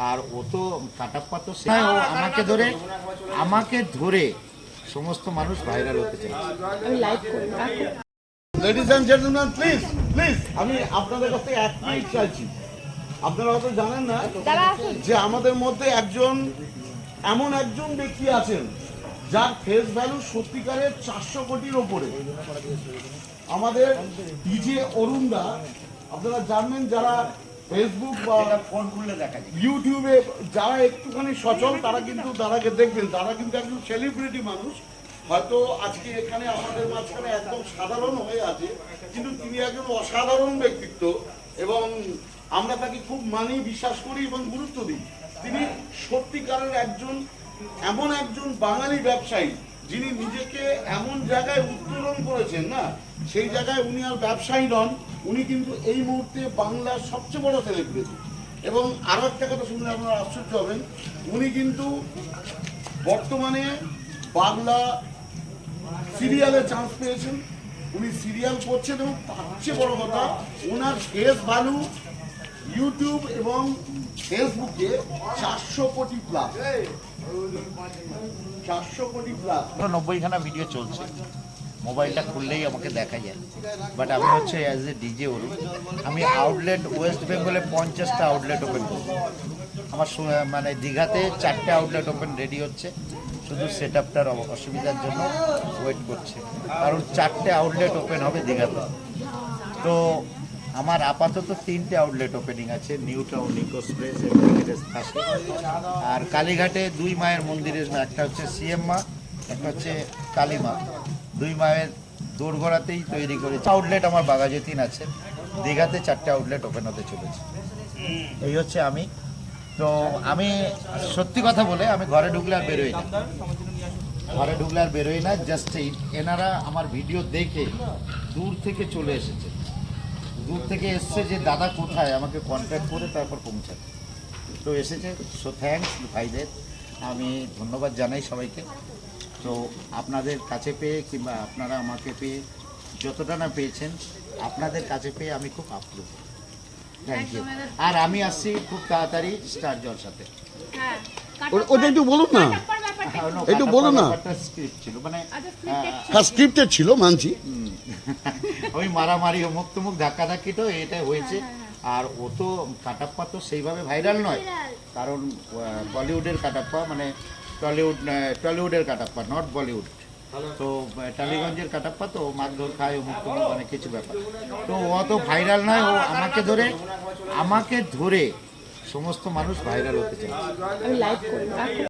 আর ও তো কাটাপ্পা তো ও আমাকে ধরে সমস্ত মানুষ ভাইরাল হতে চায়। আমি লাইভ করব। Ladies and gentleman, please please, আমি আপনাদের কাছ থেকে এক মিনিট চাইছি। আপনারা হয়তো জানেন না যে আমাদের মধ্যে এমন একজন ব্যক্তি আছেন যার ফেস ভ্যালু সত্যিকারের 400 কোটির ওপরে। আমাদের ডিজে অরুণদা, আপনারা জানবেন, যারা ফেসবুক বা ফোন খুললে দেখা যায় ইউটিউবে যারা একটুখানি সচল তারা কিন্তু তারাকে দেখবেন, তারা কিন্তু একজন সেলিব্রিটি মানুষ। হয়তো আজকে এখানে আমাদের মাঝখানে একদম সাধারণ হয়ে আছে, কিন্তু তিনি একজন অসাধারণ ব্যক্তিত্ব এবং আমরা তাকে খুব মানি, বিশ্বাস করি এবং গুরুত্ব দিই। তিনি সত্যিকারের এমন একজন বাঙালি ব্যবসায়ী যিনি নিজেকে এমন জায়গায় উত্তোলন করেছেন, না সেই জায়গায় উনি আর ব্যবসায়ী নন, উনি কিন্তু এই মুহূর্তে বাংলার সবচেয়ে বড় সেলিব্রিটি। এবং আরও একটা কথা শুনলে আপনারা আশ্চর্য হবেন, উনি কিন্তু বর্তমানে বাংলা সিরিয়ালে চান্স পেয়েছেন, উনি সিরিয়াল করছেন এবং তার চেয়ে বড় কথা ওনার ফেস ভ্যালু ইউটিউব এবং ফেসবুকে 400 কোটি প্লাস। 400 কোটি প্লাস। 90খানা ভিডিও চলছে, মোবাইলটা খুললেই আমাকে দেখা যায়। বাট আমি হচ্ছে অ্যাজ এ ডিজে অরুণ, আমি আউটলেট ওয়েস্ট বেঙ্গলে 50টা আউটলেট ওপেন করবো। আমার মানে দীঘাতে 4টে আউটলেট ওপেন রেডি হচ্ছে, শুধু সেট আপটার অসুবিধার জন্য ওয়েট করছে, কারণ 4টে আউটলেট ওপেন হবে দীঘাতে। তো আমার আপাতত 3টে আউটলেট ওপেনিং আছে, নিউ টাউন, ইকোস্প্রেস পাশে, আর কালীঘাটে 2 মায়ের মন্দিরের, একটা হচ্ছে সিএম মা, একটা হচ্ছে কালী মা, 2 মায়ের দোরগোড়াতেই তৈরি করেছে। আউটলেট আমার বাঘাযতীন আছে, দীঘাতে 4টে আউটলেট ওপেন হতে চলেছে। এই হচ্ছে আমি। তো আমি সত্যি কথা বলে আমি ঘরে ঢুকলে আর বেরোই না, জাস্ট এনারা আমার ভিডিও দেখে দূর থেকে চলে এসেছে, দূর থেকে এসছে যে দাদা কোথায়, আমাকে কন্ট্যাক্ট করে তারপর পৌঁছাতে তো এসেছে। সো থ্যাঙ্কস ভাইদের, আমি ধন্যবাদ জানাই সবাইকে। তো আপনাদের কাছে পেয়ে কিংবা আপনারা আমাকে পেয়ে যতটা না পেয়েছেন, আপনাদের কাছে পেয়ে আমি খুব আপ্লুত। Thank you. আর আমি আসছি খুব তাড়াতাড়ি স্টার জলসাতে। ওটা একটু বলুন না, একটু বলুন না। স্ক্রিপ্ট ছিল, মানে হ্যাঁ স্ক্রিপ্টেড ছিল, মানছি। ওই মারামারি অমুক তমুক ধাক্কাধাক্কি তো এটাই হয়েছে। আর ও তো কাটাপ্পা তো সেইভাবে ভাইরাল নয়, কারণ বলিউডের কাটাপ্পা, মানে টলিউডের কাটাপ্পা, নট বলিউড। তো টালিগঞ্জের কাটাপ্পা তো মারধর খায় অমুক তমুক অনেক কিছু ব্যাপার। তো ও তো ভাইরাল নয়, ও আমাকে ধরে সমস্ত মানুষ ভাইরাল হতে চায়। আমি লাইভ করব।